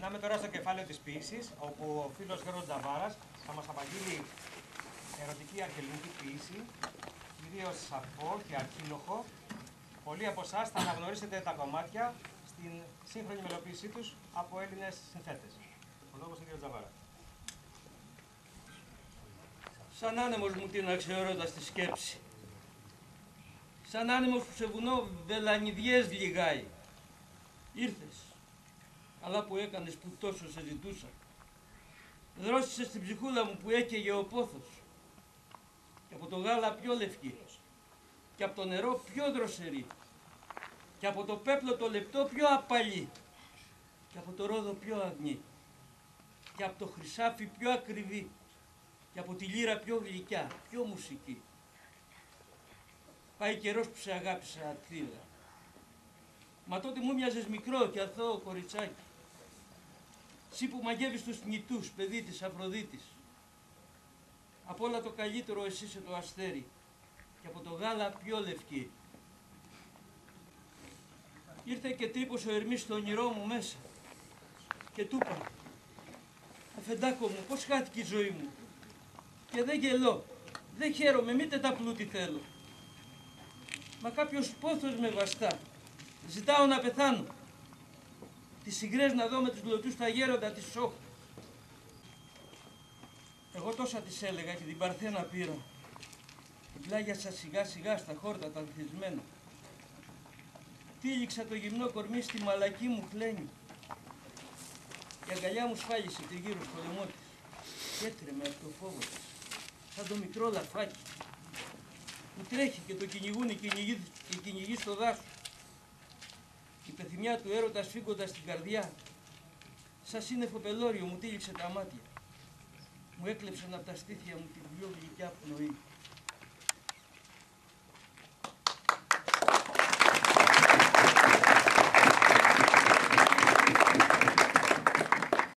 Περνάμε τώρα στο κεφάλαιο της ποίησης, όπου ο φίλος Γιώργος Τζαβάρας θα μας απαγγείλει ερωτική αρχαιολογική ποίηση, κυρίως σαφό και αρχήλοχο. Πολλοί από εσάς θα αναγνωρίσετε τα κομμάτια στην σύγχρονη μελοποίησή τους από Έλληνες συνθέτες. Ο λόγος στον κύριο Τζαβάρα. Σαν άνεμος μου την αξιόρωτα στη σκέψη. Σαν άνεμος που σε βουνό βελανιδιές λιγάει. Ήρθες, καλά που έκανες που τόσο σε ζητούσα. Δρόσισες την ψυχούλα μου που έκαιγε ο πόθος. Και από το γάλα πιο λευκή. Και από το νερό πιο δροσερή. Και από το πέπλο το λεπτό πιο απαλή. Και από το ρόδο πιο αγνή. Και από το χρυσάφι πιο ακριβή. Και από τη λύρα πιο γλυκιά, πιο μουσική. Πάει καιρός που σε αγάπησα, Ατθίδα. Μα τότε μου μοιάζες μικρό και αθώο κοριτσάκι. Εσύ που μαγεύεις τους θνητούς, παιδί της Αφροδίτης. Από όλα το καλύτερο εσύ είσαι το αστέρι. Και από το γάλα πιο λευκή. Ήρθε και τρύπωσε ο Ερμής στο όνειρό μου μέσα. Και του είπα, αφεντάκο μου, πώς χάθηκε η ζωή μου. Και δεν γελώ, δεν χαίρομαι, μήτε τα πλούτη θέλω. Μα κάποιος πόθος με βαστά, ζητάω να πεθάνω. Τις συγκρές να δω με τους λωτούς τα γέροντα της Σόχ. Εγώ τόσα της έλεγα και την Παρθένα πήρα. Την πλάγιασα σιγά σιγά στα χόρτα τα ανθισμένα. Τύλιξα το γυμνό κορμί στη μαλακή μου χλένη. Η αγκαλιά μου σφάλισε τριγύρω στο λαιμό της και έτρεμε από το φόβο της, σαν το μικρό λαφάκι που τρέχει και το κυνηγούν οι κυνηγοί στο δάσος. Η πεθυμιά του έρωτα σφίγγοντας την καρδιά, σαν σύννεφο πελώριο μου τύλιξε τα μάτια. Μου έκλεψαν από τα στήθια μου την πιο γλυκιά πνοή.